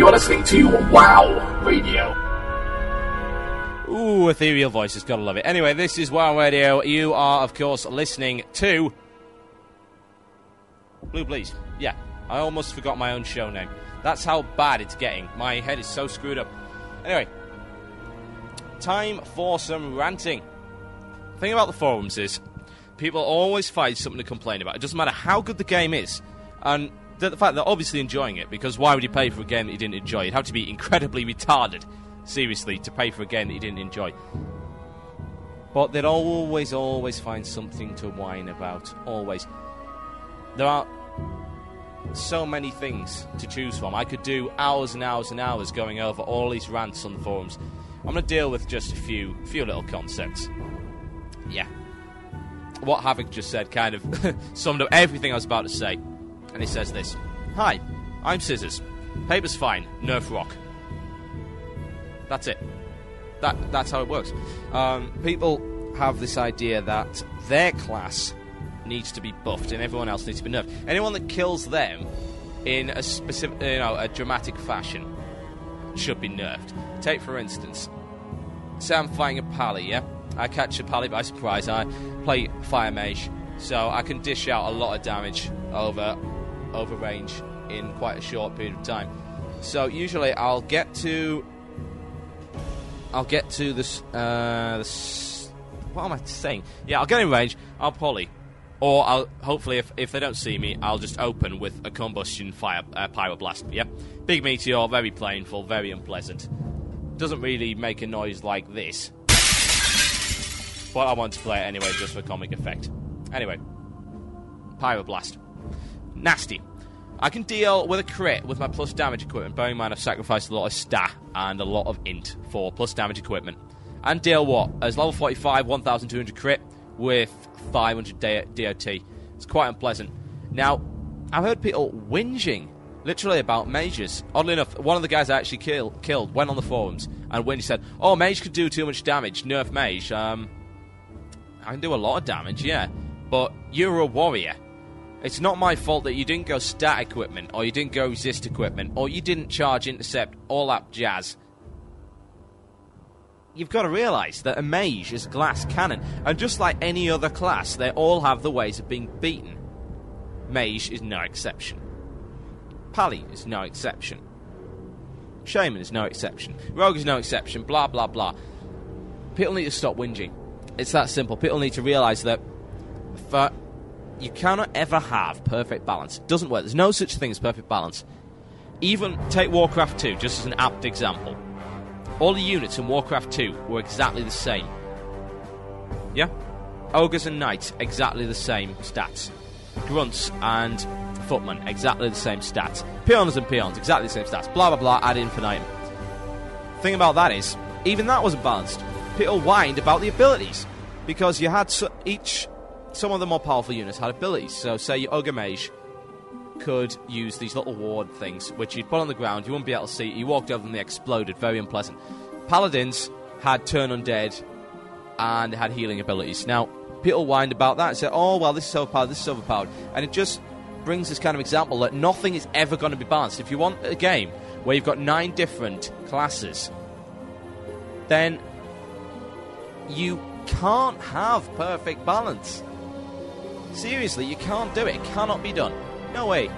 You're listening to WoW Radio. Ooh, ethereal voices, gotta love it. Anyway, this is WoW Radio. You are, of course, listening to Blue Bleeze. Yeah, I almost forgot my own show name. That's how bad it's getting. My head is so screwed up. Anyway, time for some ranting. The thing about the forums is, people always find something to complain about. It doesn't matter how good the game is. And the fact they're obviously enjoying it, because why would you pay for a game that you didn't enjoy? You'd have to be incredibly retarded, seriously, to pay for a game that you didn't enjoy. But they'd always find something to whine about. Always. There are so many things to choose from. I could do hours and hours and hours going over all these rants on the forums. I'm going to deal with just a few little concepts. Yeah. What Havoc just said kind of summed up everything I was about to say. And he says this: "Hi, I'm Scissors. Paper's fine, nerf rock." That's it. That's how it works. People have this idea that their class needs to be buffed and everyone else needs to be nerfed. Anyone that kills them in a specific, a dramatic fashion should be nerfed. Take, for instance, say I'm fighting a pally, yeah? I catch a pally by surprise. I play Fire Mage, so I can dish out a lot of damage over range in quite a short period of time. So usually I'll get to this. What am I saying? Yeah, I'll get in range. I'll poly, or I'll hopefully if they don't see me, I'll just open with a combustion fire pyroblast. Yeah, big meteor, very painful, very unpleasant. Doesn't really make a noise like this, but I want to play it anyway, just for comic effect. Anyway, pyroblast. Nasty. I can deal with a crit with my plus damage equipment, bearing in mind I've sacrificed a lot of stat and a lot of int for plus damage equipment. And deal what? As level 45, 1200 crit with 500 DOT. It's quite unpleasant. Now, I've heard people whinging, literally, about mages. Oddly enough, one of the guys I actually killed went on the forums and when he said, "Oh, mage could do too much damage, nerf mage." I can do a lot of damage, yeah, but you're a warrior. It's not my fault that you didn't go stat equipment, or you didn't go resist equipment, or you didn't charge intercept, all that jazz. You've got to realise that a mage is a glass cannon, and just like any other class, they all have the ways of being beaten. Mage is no exception. Pally is no exception. Shaman is no exception. Rogue is no exception, blah blah blah. People need to stop whinging. It's that simple. People need to realise that you cannot ever have perfect balance. It doesn't work. There's no such thing as perfect balance. Even take Warcraft 2, just as an apt example. All the units in Warcraft 2 were exactly the same. Yeah? Ogres and Knights, exactly the same stats. Grunts and Footmen, exactly the same stats. Peons and Peons, exactly the same stats. Blah, blah, blah, ad infinitum. Thing about that is, even that wasn't balanced. People whined about the abilities. Because you had some of the more powerful units had abilities. So, say your Ogre Mage could use these little ward things, which you'd put on the ground, you wouldn't be able to see. You walked over them, they exploded. Very unpleasant. Paladins had Turn Undead, and they had healing abilities. Now, people whined about that and said, "Oh, well, this is overpowered, this is overpowered." And it just brings this kind of example that nothing is ever going to be balanced. If you want a game where you've got 9 different classes, then you can't have perfect balance. Seriously, you can't do it. It cannot be done. No way.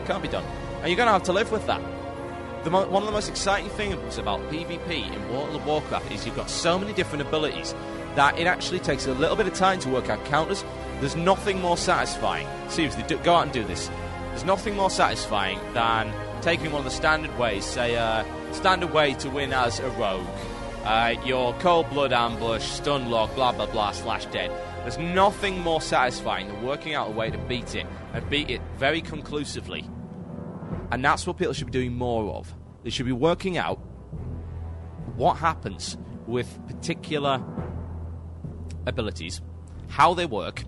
Can't be done. And you're going to have to live with that. One of the most exciting things about PvP in World of Warcraft is you've got so many different abilities that it actually takes a little bit of time to work out counters. There's nothing more satisfying. Seriously, go out and do this. There's nothing more satisfying than taking one of the standard ways, say, standard way to win as a rogue. Your cold blood ambush, stun lock, blah blah blah, /dead. There's nothing more satisfying than working out a way to beat it, and beat it very conclusively. And that's what people should be doing more of. They should be working out what happens with particular abilities, how they work,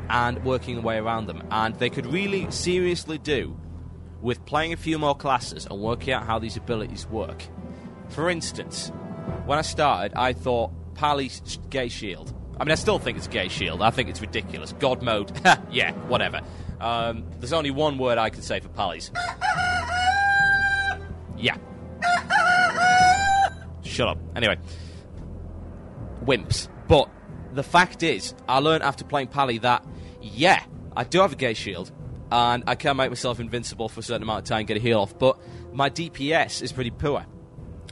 and working the way around them. And they could really seriously do with playing a few more classes and working out how these abilities work. For instance, when I started, I thought Pally's gay shield. I mean, I still think it's a gay shield. I think it's ridiculous. God mode, yeah, whatever. There's only one word I can say for Pally's. Yeah. Shut up. Anyway. Wimps. But the fact is, I learned after playing Pally that, yeah, I do have a gay shield, and I can make myself invincible for a certain amount of time and get a heal off, but my DPS is pretty poor.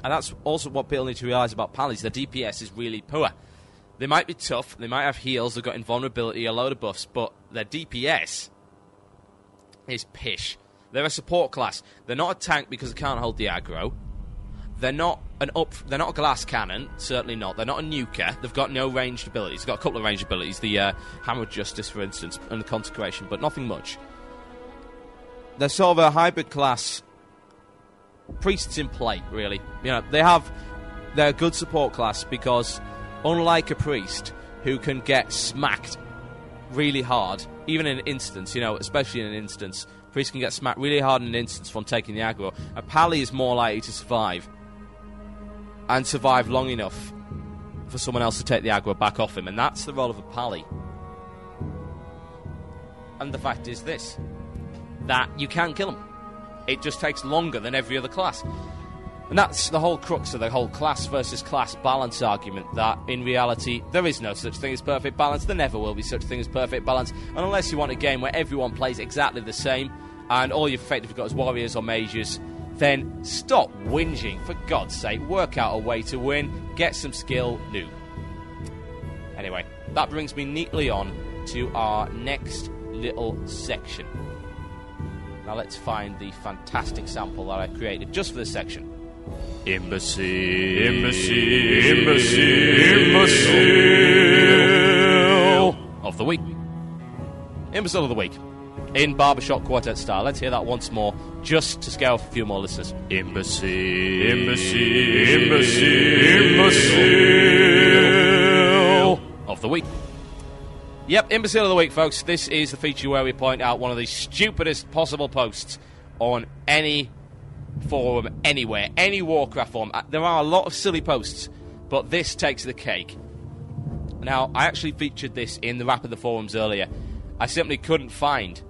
And that's also what people need to realise about Pallys. Their DPS is really poor. They might be tough, they might have heals, they've got invulnerability, a load of buffs, but their DPS is pish. They're a support class. They're not a tank because they can't hold the aggro. They're not they're not a glass cannon, certainly not. They're not a nuker. They've got no ranged abilities. They've got a couple of ranged abilities, the Hammer of Justice, for instance, and the Consecration, but nothing much. They're sort of a hybrid class. Priests in play, really. You know, they're a good support class because, unlike a priest who can get smacked really hard, even in an instance, you know, especially in an instance, priests can get smacked really hard in an instance from taking the aggro. A Pally is more likely to survive, and survive long enough for someone else to take the aggro back off him, and that's the role of a Pally. And the fact is this, that you can kill him. It just takes longer than every other class. And that's the whole crux of the whole class versus class balance argument, that in reality there is no such thing as perfect balance. There never will be such a thing as perfect balance, and unless you want a game where everyone plays exactly the same and all you've effectively got is warriors or mages, then stop whinging, for God's sake. Work out a way to win, get some skill, noob. Anyway, that brings me neatly on to our next little section. Now let's find the fantastic sample that I created just for this section. Imbecile of the week. Imbecile of the week. In barbershop quartet style. Let's hear that once more, just to scale for a few more listeners. Imbecile of the week. Yep, Imbecile of the Week, folks. This is the feature where we point out one of the stupidest possible posts on any forum, anywhere, any Warcraft forum. There are a lot of silly posts, but this takes the cake. Now, I actually featured this in the wrap of the forums earlier. I simply couldn't find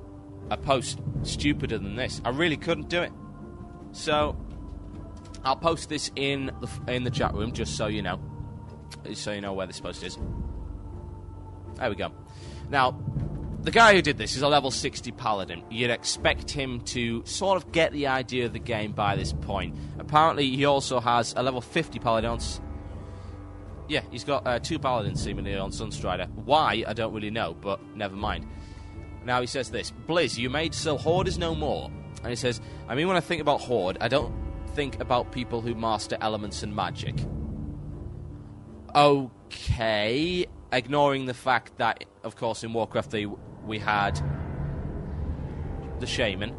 a post stupider than this. I really couldn't do it. So, I'll post this in the chat room, just so you know. So you know where this post is. There we go. Now, the guy who did this is a level 60 paladin. You'd expect him to sort of get the idea of the game by this point. Apparently, he also has a level 50 paladin. Yeah, he's got 2 paladins seemingly on Sunstrider. Why, I don't really know, but never mind. Now he says this: Blizz, you made so Horde is no more. And he says, I mean, when I think about Horde, I don't think about people who master elements and magic. Okay, ignoring the fact that, of course, in Warcraft we had the Shaman,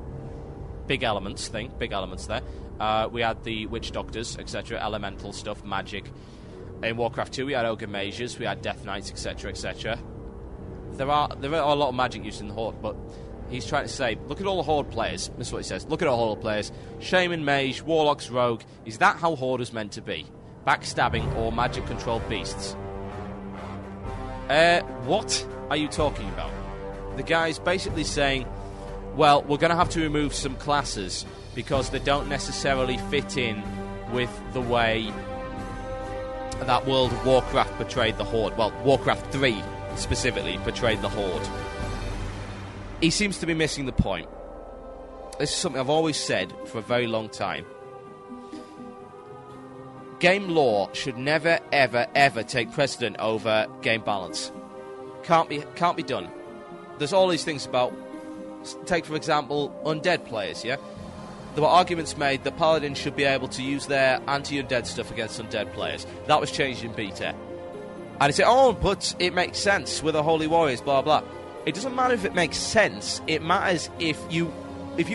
big elements there. We had the Witch Doctors, etc., elemental stuff, magic. In Warcraft 2 we had Ogre Mages, we had Death Knights, etc., etc. There are a lot of magic used in the Horde, but he's trying to say, look at all the Horde players. This is what he says. Look at all the Horde players. Shaman, Mage, Warlocks, Rogue. Is that how Horde is meant to be? Backstabbing or magic-controlled beasts? What are you talking about? The guy's basically saying, well, we're going to have to remove some classes because they don't necessarily fit in with the way that World of Warcraft portrayed the Horde. Well, Warcraft 3 specifically portrayed the Horde. He seems to be missing the point. This is something I've always said for a very long time. Game lore should never, ever, ever take precedent over game balance. Can't be done. There's all these things about, take for example, undead players, yeah? There were arguments made that Paladins should be able to use their anti-undead stuff against undead players. That was changed in beta. And he said, oh, but it makes sense with the Holy Warriors, blah, blah. It doesn't matter if it makes sense. It matters if you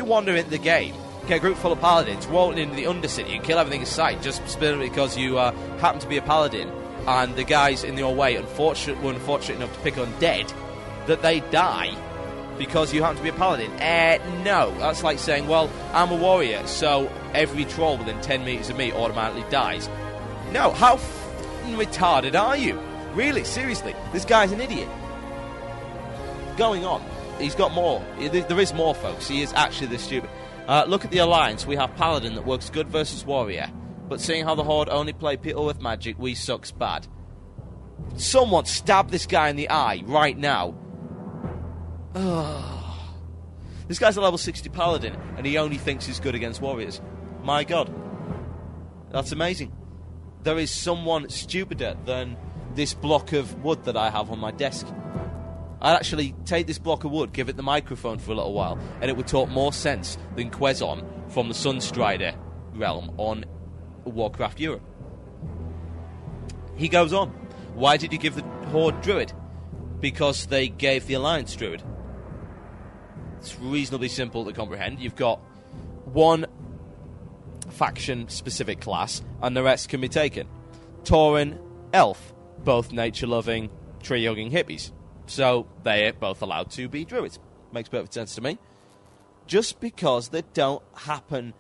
wander into the game, get a group full of Paladins, roll into the Undercity and kill everything in sight, just specifically because you happen to be a Paladin, and the guys in your way were unfortunate enough to pick undead, that they die because you happen to be a Paladin. No. That's like saying, well, I'm a warrior, so every troll within 10 metres of me automatically dies. No, how retarded are you? Really, seriously, this guy's an idiot. Going on. he's got more. There is more, folks. He is actually this stupid. Look at the alliance. We have Paladin that works good versus Warrior. But seeing how the Horde only play people with magic, we sucks bad. Someone stab this guy in the eye right now. Ugh. This guy's a level 60 Paladin, and he only thinks he's good against Warriors. My God. That's amazing. There is someone stupider than this block of wood that I have on my desk. I'd actually take this block of wood, give it the microphone for a little while, and it would talk more sense than Quezon from the Sunstrider realm on Warcraft Europe. He goes on. Why did you give the Horde Druid? Because they gave the Alliance Druid. It's reasonably simple to comprehend. You've got one faction-specific class, and the rest can be taken. Tauren, Elf, both nature-loving, tree-hugging hippies. So they're both allowed to be druids. Makes perfect sense to me. Just because they don't happen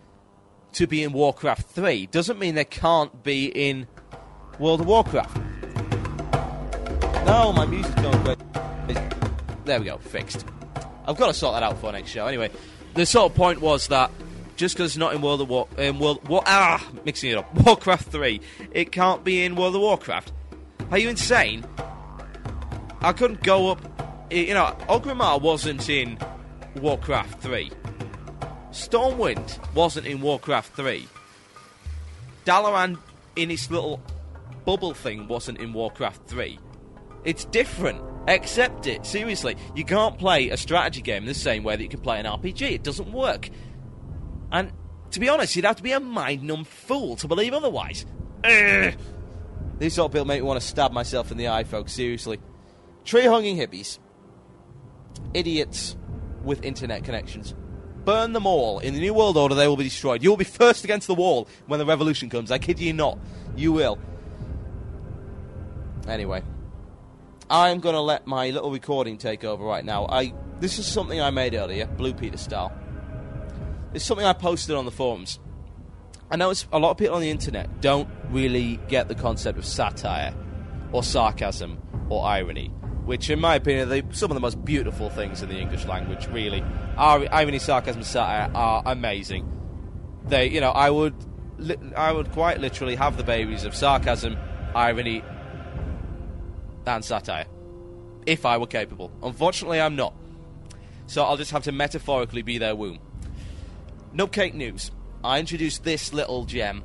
to be in Warcraft 3 doesn't mean they can't be in World of Warcraft. No, my music's going great. There we go, fixed. I've got to sort that out for next show. Anyway, the sort of point was that just because it's not in mixing it up, Warcraft 3, it can't be in World of Warcraft. Are you insane? I couldn't go up... You know, Orgrimmar wasn't in Warcraft 3. Stormwind wasn't in Warcraft 3. Dalaran in its little bubble thing wasn't in Warcraft 3. It's different. Accept it. Seriously. You can't play a strategy game in the same way that you can play an RPG. It doesn't work. And, to be honest, you'd have to be a mind-numb fool to believe otherwise. Ugh. These sort of people make me want to stab myself in the eye, folks. Seriously. Tree-hugging hippies. Idiots with internet connections. Burn them all. In the New World Order, they will be destroyed. You will be first against the wall when the revolution comes. I kid you not. You will. Anyway. I'm going to let my little recording take over right now. This is something I made earlier, Blue Peter style. It's something I posted on the forums. I know a lot of people on the internet don't really get the concept of satire, or sarcasm, or irony, which, in my opinion, are some of the most beautiful things in the English language, really. Irony, sarcasm, satire are amazing. They, you know, I would quite literally have the babies of sarcasm, irony, and satire, if I were capable. Unfortunately, I'm not. So I'll just have to metaphorically be their womb. Nubcake News. I introduced this little gem,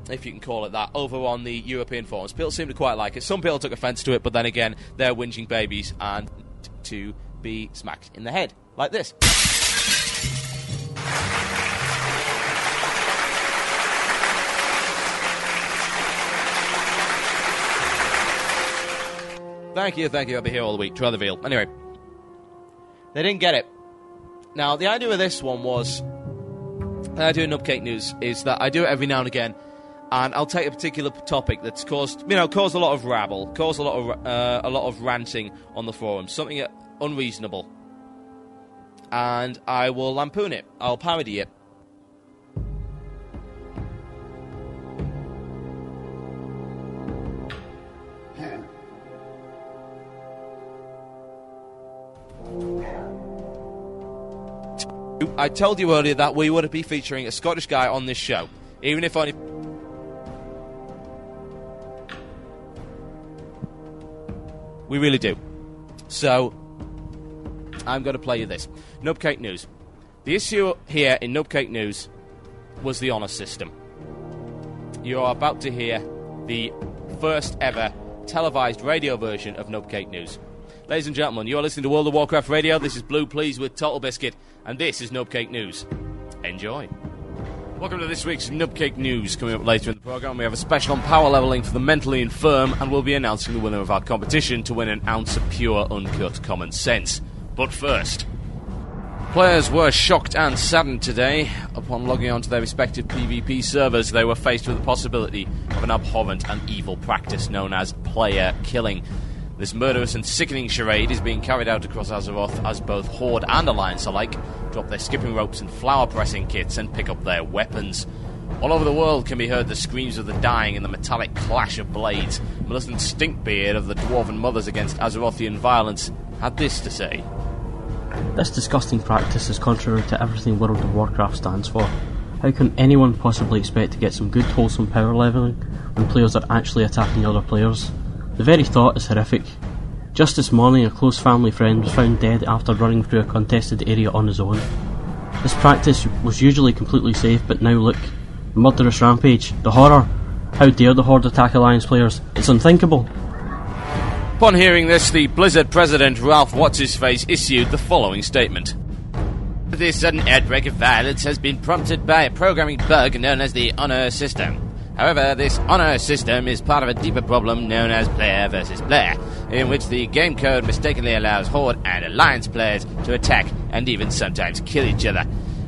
if you can call it that, over on the European forums. People seem to quite like it. Some people took offence to it, but then again, they're whinging babies and to be smacked in the head. Like this. Thank you. I'll be here all the week. Try the veal. Anyway. They didn't get it. Now, the idea of this one was... The idea of Nubcake News is that I do it every now and again, and I'll take a particular topic that's caused a lot of rabble, caused a lot of ranting on the forums, something unreasonable, and I will lampoon it. I'll parody it. I told you earlier that we would be featuring a Scottish guy on this show, even if only... We really do. So, I'm going to play you this. Nubcake News. The issue here in Nubcake News was the honour system. You are about to hear the first ever televised radio version of Nubcake News. Ladies and gentlemen, you are listening to World of Warcraft Radio. This is Blue Please with Total Biscuit, and this is Nubcake News. Enjoy. Welcome to this week's Nubcake News. Coming up later in the programme, we have a special on power levelling for the mentally infirm, and we'll be announcing the winner of our competition to win an ounce of pure, uncut common sense. But first, players were shocked and saddened today. Upon logging onto their respective PvP servers, they were faced with the possibility of an abhorrent and evil practice known as player killing. This murderous and sickening charade is being carried out across Azeroth as both Horde and Alliance alike drop their skipping ropes and flower pressing kits and pick up their weapons. All over the world can be heard the screams of the dying and the metallic clash of blades. Militant Stinkbeard of the Dwarven Mothers against Azerothian violence had this to say. This disgusting practice is contrary to everything World of Warcraft stands for. How can anyone possibly expect to get some good wholesome power levelling when players are actually attacking other players? The very thought is horrific. Just this morning, a close family friend was found dead after running through a contested area on his own. This practice was usually completely safe, but now look. The murderous rampage, the horror. How dare the Horde attack Alliance players? It's unthinkable. Upon hearing this, the Blizzard president, Ralph What's-His-Face, issued the following statement. This sudden outbreak of violence has been prompted by a programming bug known as the Honor System. However, this Honor System is part of a deeper problem known as player versus player, in which the game code mistakenly allows Horde and Alliance players to attack and even sometimes kill each other.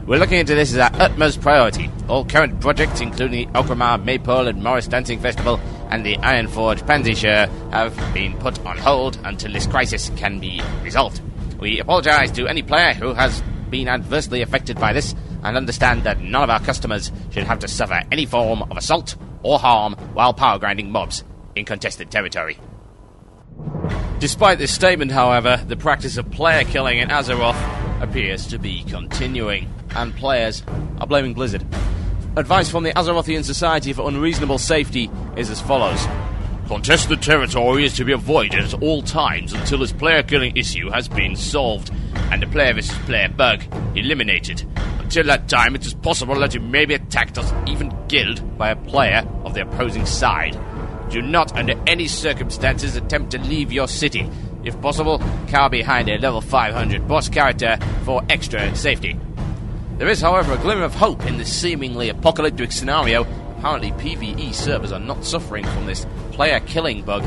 We're looking into this as our utmost priority. All current projects, including the Okramar Maypole and Morris Dancing Festival and the Ironforge Pansy Show, have been put on hold until this crisis can be resolved. We apologise to any player who has been adversely affected by this and understand that none of our customers should have to suffer any form of assault or harm while power grinding mobs in contested territory. Despite this statement, however, the practice of player killing in Azeroth appears to be continuing, and players are blaming Blizzard. Advice from the Azerothian Society for Unreasonable Safety is as follows. Contested territory is to be avoided at all times until this player killing issue has been solved and the player versus player bug eliminated. Until that time, it is possible that you may be attacked or even killed by a player of the opposing side. Do not, under any circumstances, attempt to leave your city. If possible, cower behind a level 500 boss character for extra safety. There is, however, a glimmer of hope in this seemingly apocalyptic scenario. Apparently, PvE servers are not suffering from this player killing bug,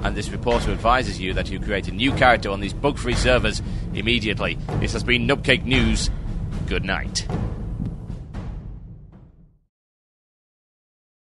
and this reporter advises you that you create a new character on these bug-free servers immediately. This has been Nubcake News. Good night.